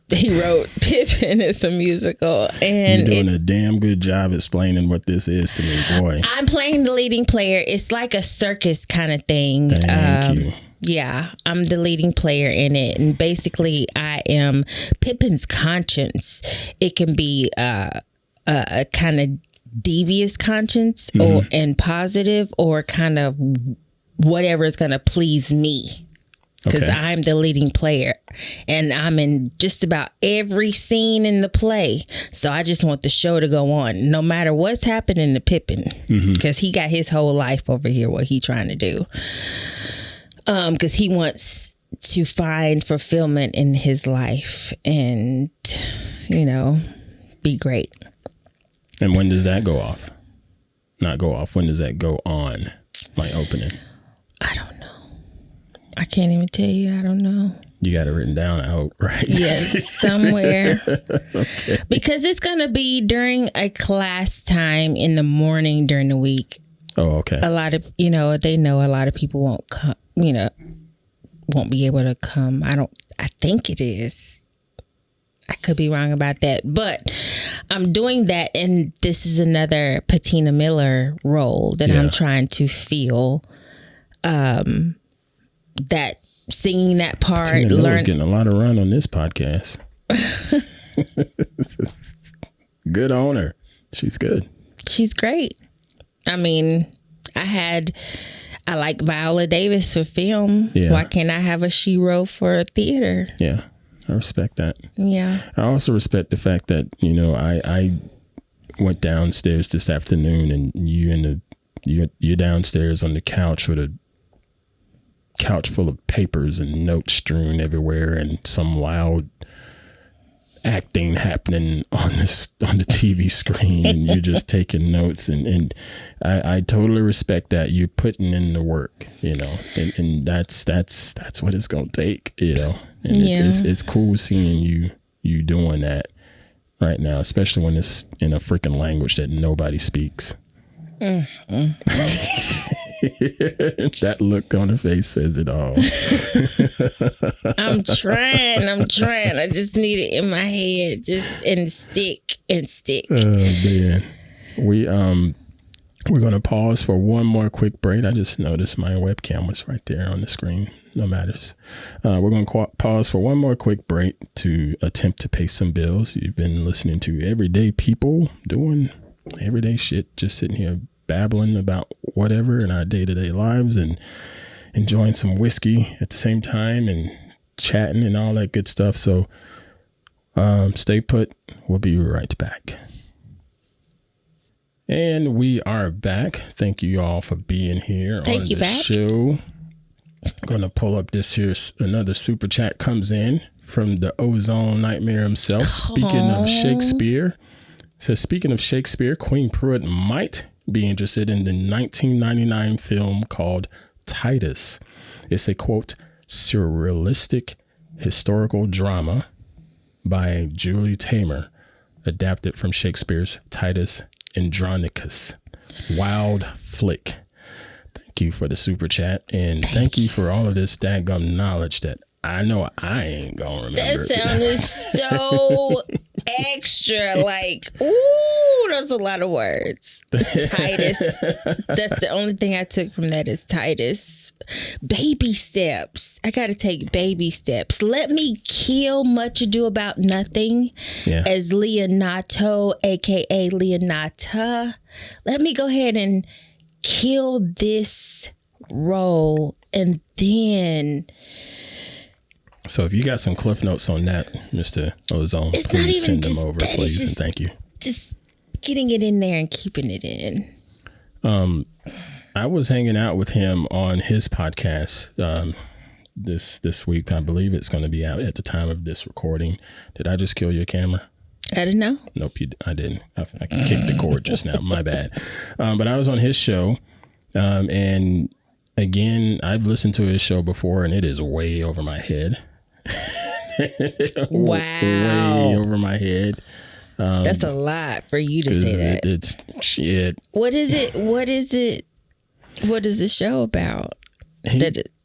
He wrote Pippin as a musical, and you're doing a damn good job explaining what this is to me, boy. I'm playing the leading player. It's like a circus kind of thing. Thank you. Yeah, I'm the leading player in it, and basically, I am Pippin's conscience. It can be a kind of devious conscience, and positive, or kind of whatever is going to please me. Because I'm the leading player, and I'm in just about every scene in the play. So I just want the show to go on, no matter what's happening to Pippin, because he got his whole life over here. What he trying to do? Because he wants to find fulfillment in his life, and be great. And when does that go off? Not go off. When does that go on? My opening. I don't know. I can't even tell you. I don't know. You got it written down, I hope, right? Yes, somewhere. Okay. Because it's going to be during a class time in the morning during the week. Oh, okay. A lot of, they know a lot of people won't come, won't be able to come. I think it is. I could be wrong about that. But I'm doing that, and this is another Patina Miller role that I'm trying to fill. That singing that part. Patina Miller's getting a lot of run on this podcast. Good on her. She's good. She's great. I mean, I like Viola Davis for film. Yeah. Why can't I have a Shiro for theater? Yeah, I respect that. Yeah. I also respect the fact that, I went downstairs this afternoon and you're downstairs on the couch with a couch full of papers and notes strewn everywhere and some loud acting happening on the TV screen, and you're just taking notes, and I totally respect that. You're putting in the work, and that's what it's gonna take, and it's cool seeing you doing that right now, especially when it's in a freaking language that nobody speaks. That look on her face says it all. I'm trying. I just need it in my head, and stick. Oh man, we're gonna pause for one more quick break. I just noticed my webcam was right there on the screen. No matters. We're gonna pause for one more quick break to attempt to pay some bills. You've been listening to everyday people doing everyday shit, just sitting here babbling about whatever in our day-to-day lives and enjoying some whiskey at the same time and chatting and all that good stuff. So stay put. We'll be right back. And we are back. Thank you all for being here on the show. I'm going to pull up this here. Another super chat comes in from the Ozone Nightmare himself. Speaking of Shakespeare, it says, speaking of Shakespeare, Queen Pruitt might be interested in the 1999 film called Titus. It's a, quote, surrealistic historical drama by Julie Taymor, adapted from Shakespeare's Titus Andronicus. Wild flick. Thank you for the super chat, and thank you for all of this dadgum knowledge that I know I ain't gonna remember. That sounded so extra, like, ooh, that's a lot of words. Titus. That's the only thing I took from that is Titus. Baby steps. I gotta take baby steps. Let me kill Much Ado About Nothing as Leonato, aka Leonata. Let me go ahead and kill this role, and then. So if you got some cliff notes on that, Mr. Ozone, it's please not even send just them over, that, please, and thank you. Just getting it in there and keeping it in. I was hanging out with him on his podcast this week. I believe it's going to be out at the time of this recording. Did I just kill your camera? I didn't know. Nope, I didn't. I kicked the cord just now. My bad. But I was on his show, and again, I've listened to his show before, and it is way over my head. Wow. Way over my head. That's a lot for you to say that. It's shit. What is it? What is the show about?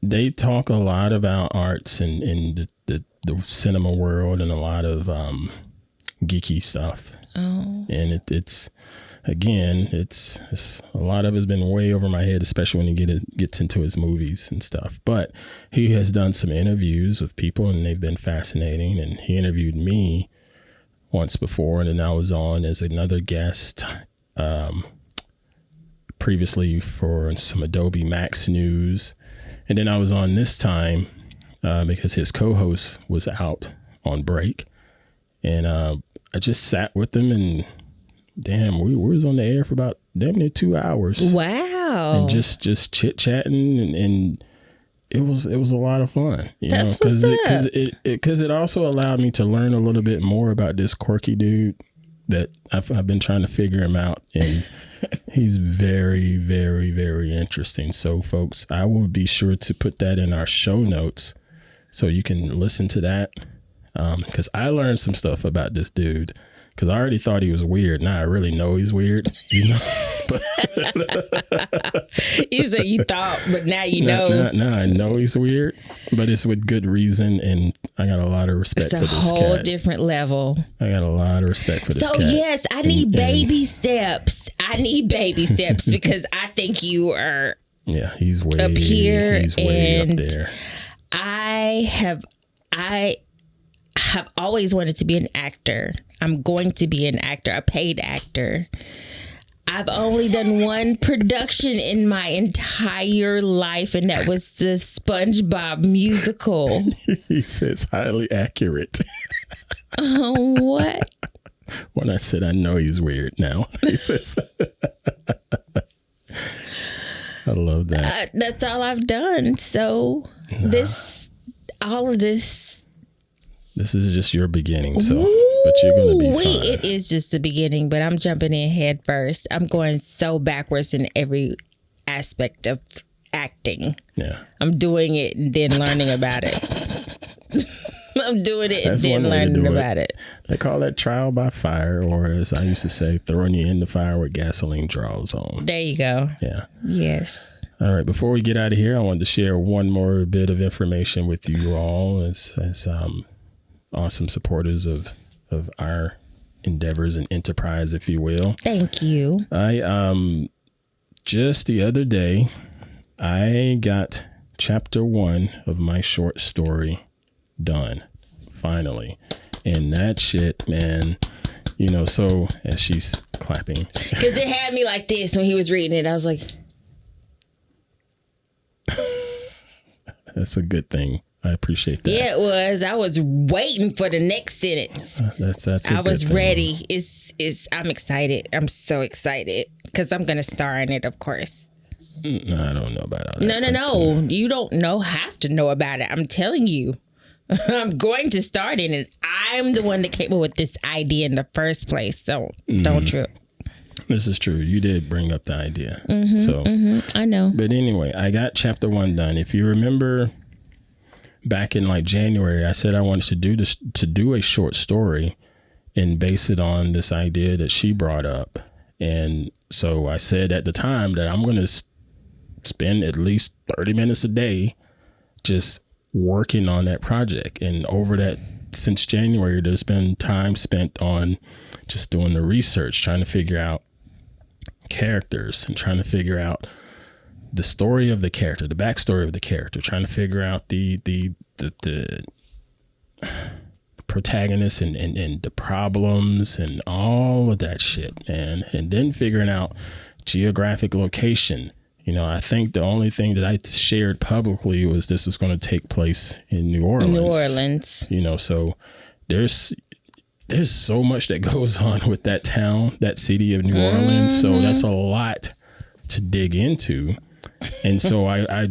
They talk a lot about arts and the cinema world and a lot of geeky stuff. Oh. And it's again, it's a lot of it's been way over my head, especially when he gets into his movies and stuff. But he has done some interviews with people, and they've been fascinating. And he interviewed me once before, and then I was on as another guest previously for some Adobe Max news. And then I was on this time because his co-host was out on break. And I just sat with him, and damn, we was on the air for about damn near 2 hours. Wow. And just chit-chatting, and it was a lot of fun. That's what's up. Because it also allowed me to learn a little bit more about this quirky dude that I've been trying to figure him out, and he's very, very, very interesting. So, folks, I will be sure to put that in our show notes so you can listen to that, because I learned some stuff about this dude. Because I already thought he was weird. Now I really know he's weird, you know. But you said you thought, but now you know. Now I know he's weird, but it's with good reason, and I got a lot of respect for this cat. It's a whole different level. I got a lot of respect for this cat. So yes, I need baby steps. I need baby steps because I think you are. Yeah, he's way up here. He's way up there. I have always wanted to be an actor. I'm going to be an actor, a paid actor. I've only done one production in my entire life, and that was the SpongeBob musical. He says highly accurate. What? When I said I know he's weird now, he says. I love that. That's all I've done. So all of this. This is just your beginning, but you're going to be fine. It is just the beginning, but I'm jumping in head first. I'm going so backwards in every aspect of acting. Yeah. I'm doing it and then learning about it. I'm doing it That's and then learning about it. They call that trial by fire, or as I used to say, throwing you in the fire with gasoline draws on. There you go. Yeah. Yes. All right. Before we get out of here, I wanted to share one more bit of information with you all as awesome supporters of our endeavors and enterprise, if you will. Thank you. I just the other day, I got chapter 1 of my short story done, finally. And that shit, man, you know, so as she's clapping. Because it had me like this when he was reading it. I was like. That's a good thing. I appreciate that. Yeah, it was. I was waiting for the next sentence. That's. I was ready. I'm excited. I'm so excited because I'm gonna star in it, of course. No, I don't know about all that. No. You don't have to know about it. I'm telling you. I'm going to start in it. I'm the one that came up with this idea in the first place. So don't trip. This is true. You did bring up the idea. I know. But anyway, I got chapter 1 done. If you remember. Back in like January, I said I wanted to do a short story and base it on this idea that she brought up. And so I said at the time that I'm going to spend at least 30 minutes a day just working on that project. And over that, since January, there's been time spent on just doing the research, trying to figure out characters and trying to figure out the story of the character, the backstory of the character, trying to figure out the protagonist and the problems and all of that shit, man. And then figuring out geographic location. You know, I think the only thing that I shared publicly was this was going to take place in New Orleans. You know, so there's so much that goes on with that town, that city of New Orleans. So that's a lot to dig into. And so I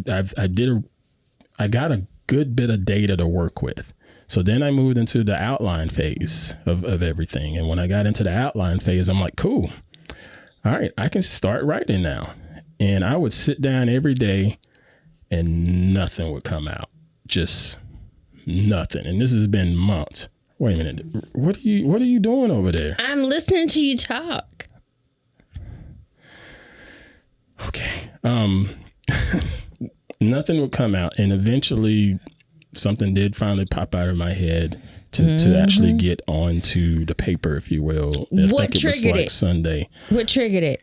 got a good bit of data to work with. So then I moved into the outline phase of everything. And when I got into the outline phase, I'm like, cool. All right, I can start writing now. And I would sit down every day and nothing would come out. Just nothing. And this has been months. Wait a minute. What are you doing over there? I'm listening to you talk. Okay. Nothing would come out, and eventually something did finally pop out of my head to actually get onto the paper, if you will. What triggered it? Sunday. What triggered it?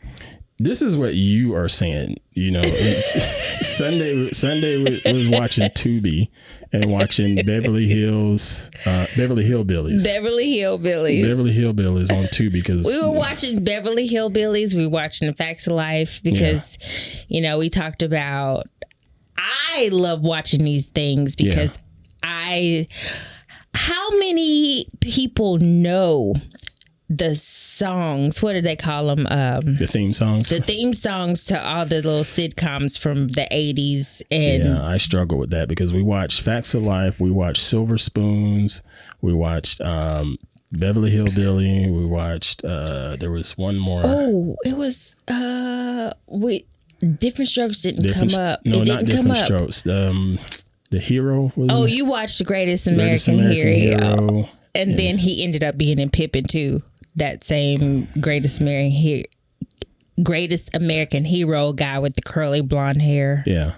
This is what you are saying. You know, Sunday was watching Tubi and watching Beverly Hillbillies. Beverly Hillbillies on Tubi because we were watching Beverly Hillbillies. We were watching The Facts of Life because, you know, we talked about. I love watching these things because how many people know the songs? What do they call them? The theme songs. The theme songs to all the little sitcoms from the 80s. And I struggle with that because we watch Facts of Life, we watch Silver Spoons, We watched Beverly Hillbilly. We watched. There was one more. Oh, it was. Different Strokes didn't come up. No, it not didn't Different come Strokes. The Hero. You watched the Greatest American Hero. And then he ended up being in Pippin too. That same Greatest American Hero guy with the curly blonde hair. Yeah.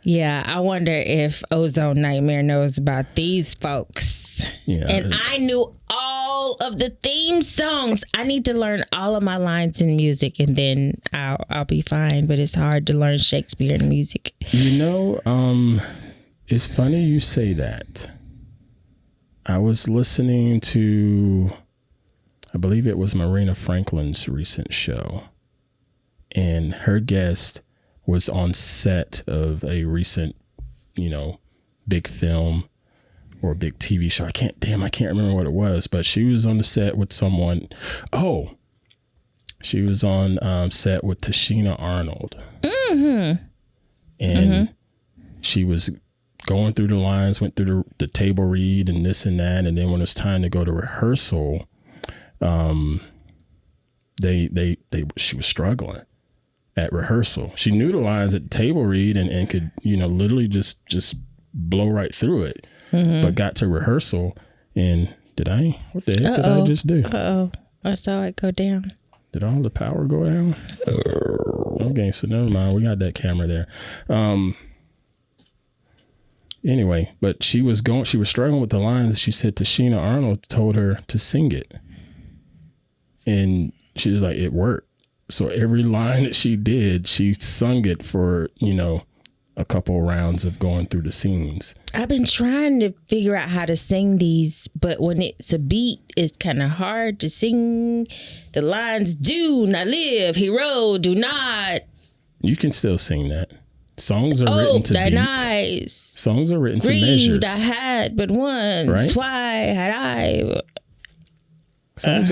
Yeah, I wonder if Ozone Nightmare knows about these folks. Yeah. And I knew all of the theme songs. I need to learn all of my lines in music, and then I'll be fine. But it's hard to learn Shakespeare and music. You know, it's funny you say that. I was listening to, I believe it was Marina Franklin's recent show, and her guest was on set of a recent, big film or big TV show. I can't remember what it was, but she was on the set with someone. Oh, she was on set with Tashina Arnold. Mm-hmm. And she was going through the lines, went through the table read and this and that. And then when it was time to go to rehearsal, she was struggling at rehearsal. She knew the lines at the table read and could, literally just blow right through it. Mm-hmm. But got to rehearsal and what the heck did I just do? I saw it go down. Did all the power go down? Okay, so never mind. We got that camera there. Anyway, but she was struggling with the lines. She said Tashina Arnold told her to sing it. And she was like, it worked. So every line that she did, she sung it for, a couple rounds of going through the scenes. I've been trying to figure out how to sing these, but when it's a beat, it's kind of hard to sing the lines. Do not live, hero, do not. You can still sing that. Songs are written to beat. Nice. Songs are written Grieved, to measures. I had but once. Right? Why had I? Songs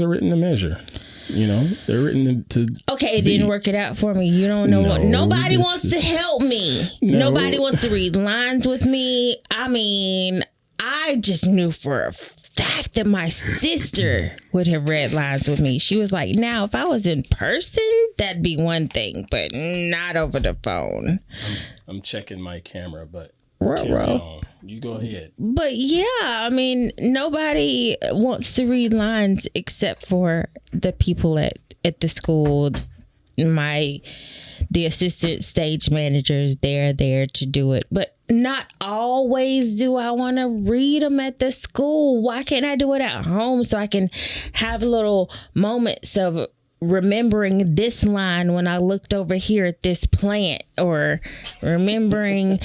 are written to measure. They're written to. Okay, it didn't work it out for me. You don't know what. Nobody wants to help me. No. Nobody wants to read lines with me. I mean, I just knew for a fact that my sister would have read lines with me. She was like, now, if I was in person, that'd be one thing, but not over the phone. I'm checking my camera, but you go ahead. But yeah, I mean, nobody wants to read lines except for the people at the school. The assistant stage managers, they're there to do it. But not always do I want to read them at the school. Why can't I do it at home so I can have little moments of remembering this line when I looked over here at this plant, or remembering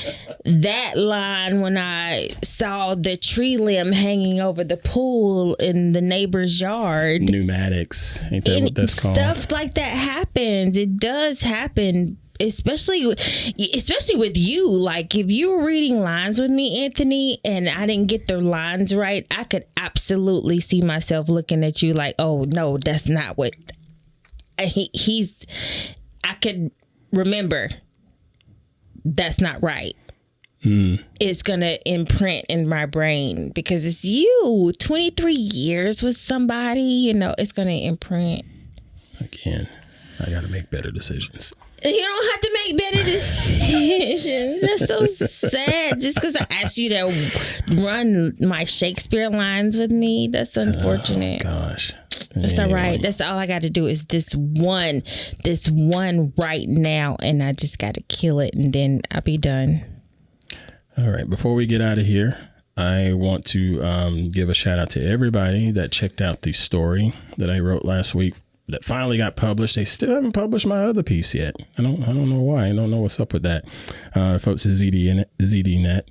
that line when I saw the tree limb hanging over the pool in the neighbor's yard. Pneumatics, ain't that what that's called? Stuff like that happens. It does happen, especially with you. Like, if you were reading lines with me, Anthony, and I didn't get the lines right, I could absolutely see myself looking at you like, oh no, that's not what I could remember. That's not right. It's gonna imprint in my brain because it's you. 23 years with somebody, it's gonna imprint. Again, I gotta make better decisions. You don't have to make better decisions. That's so sad. Just because I asked you to run my Shakespeare lines with me, that's unfortunate. Oh, gosh. That's all right. That's all I got to do is this one right now, and I just got to kill it, and then I'll be done. All right. Before we get out of here, I want to give a shout out to everybody that checked out the story that I wrote last week that finally got published. They still haven't published my other piece yet. I don't know why. I don't know what's up with that. Folks at ZDNet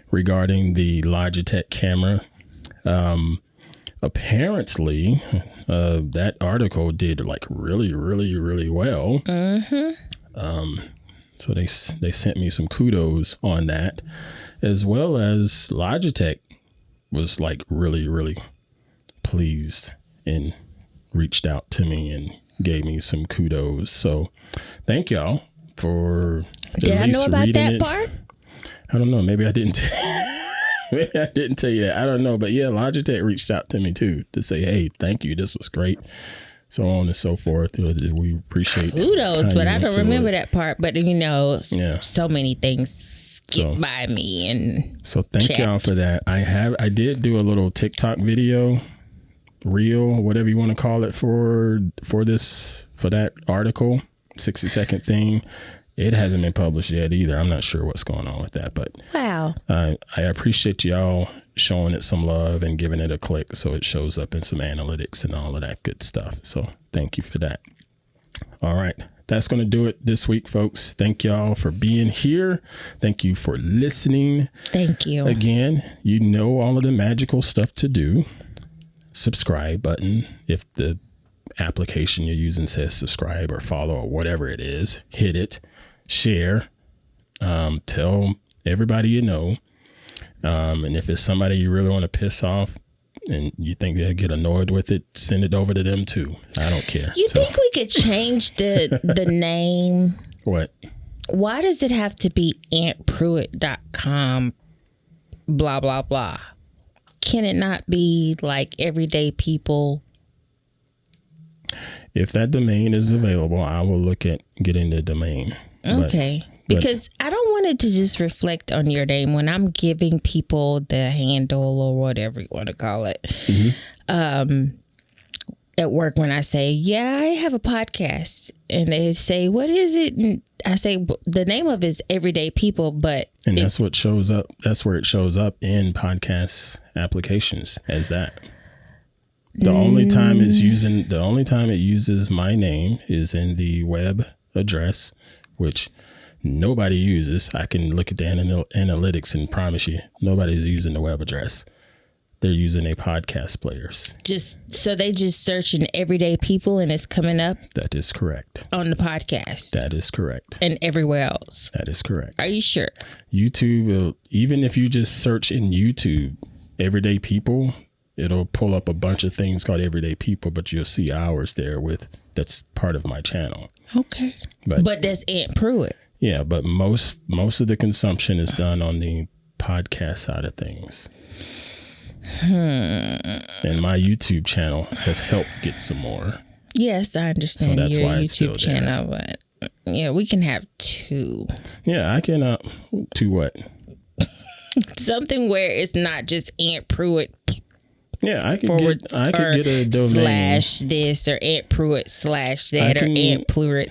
regarding the Logitech camera. Apparently, that article did like really, really, really well. Mm-hmm. So they sent me some kudos on that, as well as Logitech was like really, really pleased and reached out to me and gave me some kudos. So thank y'all for Did I know about that part? I don't know. Maybe I didn't. Maybe I didn't tell you that. I don't know. But yeah, Logitech reached out to me too to say, hey, thank you. This was great. So on and so forth. We appreciate kudos, but I don't remember that part. But so many things skipped by me, and so thank y'all for that. I did do a little TikTok video, reel, whatever you want to call it, for that article, 60-second thing. It hasn't been published yet either. I'm not sure what's going on with that, but wow, I appreciate y'all showing it some love and giving it a click so it shows up in some analytics and all of that good stuff. So thank you for that. All right. That's going to do it this week, folks. Thank y'all for being here. Thank you for listening. Thank you. Again, you know all of the magical stuff to do. Subscribe button. If the application you're using says subscribe or follow or whatever it is, hit it. Share. Tell everybody you know. And if it's somebody you really want to piss off and you think they'll get annoyed with it, send it over to them too. I don't care. You think we could change the name? What? Why does it have to be auntpruitt.com blah blah blah? Can it not be like everyday people? If that domain is available, I will look at getting the domain. Okay. Because I don't want it to just reflect on your name when I'm giving people the handle or whatever you want to call it. Mm-hmm. At work, when I say, yeah, I have a podcast, and they say, what is it? And I say, the name of it is Everyday People, and that's what shows up. That's where it shows up in podcast applications as that. The only time it uses my name is in the web address, which nobody uses. I can look at the analytics and promise you nobody's using the web address. They're using a podcast players. So they just search in Everyday People and it's coming up? That is correct. On the podcast? That is correct. And everywhere else? That is correct. Are you sure? YouTube will, even if you just search in YouTube, Everyday People, it'll pull up a bunch of things called Everyday People, but you'll see ours there that's part of my channel. Okay. But that's Aunt Pruitt. Yeah, but most of the consumption is done on the podcast side of things. And my YouTube channel has helped get some more. Yes, I understand so that's your why YouTube channel, but yeah, we can have two. Yeah, I can. Two what? Something where it's not just Aunt Pruitt. Yeah, I could get a domain / this or Aunt Pruitt / that or Aunt Pruitt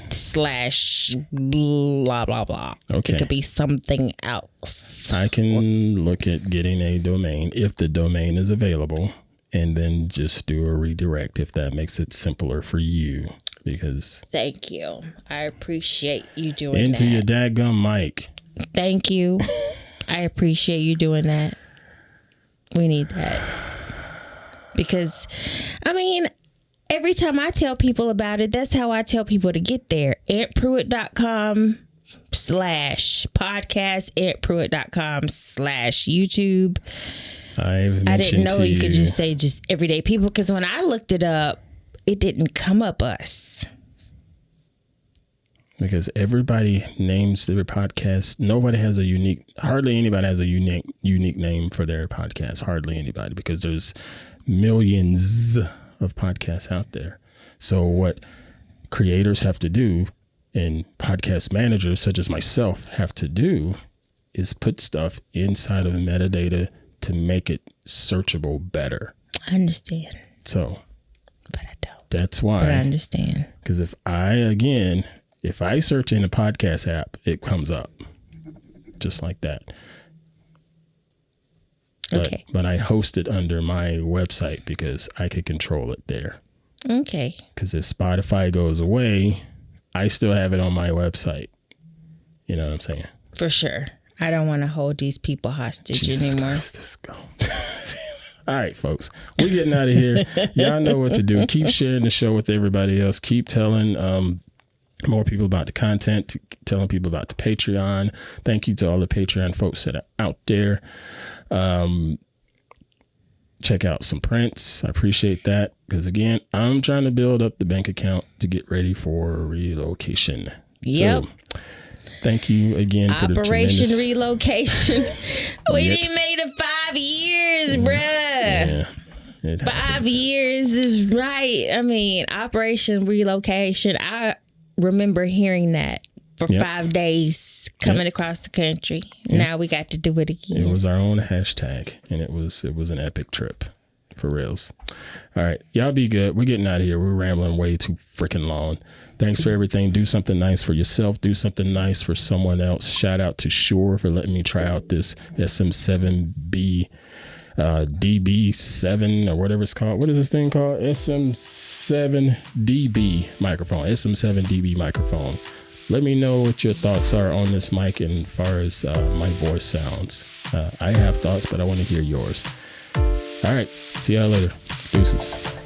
/ blah blah blah. Okay, it could be something else. I can look at getting a domain if the domain is available, and then just do a redirect if that makes it simpler for you. Because thank you, I appreciate you doing that. Into your dadgum mic. Thank you, I appreciate you doing that. We need that. Because, I mean, every time I tell people about it, that's how I tell people to get there. AuntPruitt.com / podcast, AuntPruitt.com / YouTube. I didn't know you could just say just Everyday People, because when I looked it up, it didn't come up us. Because everybody names their podcast. Hardly anybody has a unique name for their podcast. Hardly anybody, because there's millions of podcasts out there. So what creators have to do, and podcast managers such as myself have to do, is put stuff inside of metadata to make it searchable better. I understand. So, but I don't. That's why. But I understand. Because if I search in a podcast app, it comes up just like that. Okay. But I host it under my website because I could control it there. Okay. Because if Spotify goes away, I still have it on my website. You know what I'm saying? For sure. I don't want to hold these people hostage anymore. Let's go. All right, folks. We're getting out of here. Y'all know what to do. Keep sharing the show with everybody else. Keep telling more people about the content, telling people about the Patreon. Thank you to all the Patreon folks that are out there. Check out some prints. I appreciate that, because again, I'm trying to build up the bank account to get ready for relocation. Yep. So Thank you again for the Operation tremendous Relocation. We didn't made it 5 years, bruh. Yeah, 5 years is right. I mean, Operation Relocation. I remember hearing that for 5 days coming across the country. Now we got to do it again. It was our own hashtag, and it was an epic trip. For reals. All right. Y'all be good. We're getting out of here. We're rambling way too freaking long. Thanks for everything. Do something nice for yourself. Do something nice for someone else. Shout out to Shure for letting me try out this SM7B DB7 or whatever it's called. What is this thing called? SM7dB microphone. SM7dB microphone. Let me know what your thoughts are on this mic and as far as my voice sounds. I have thoughts, but I want to hear yours. All right. See y'all later. Deuces.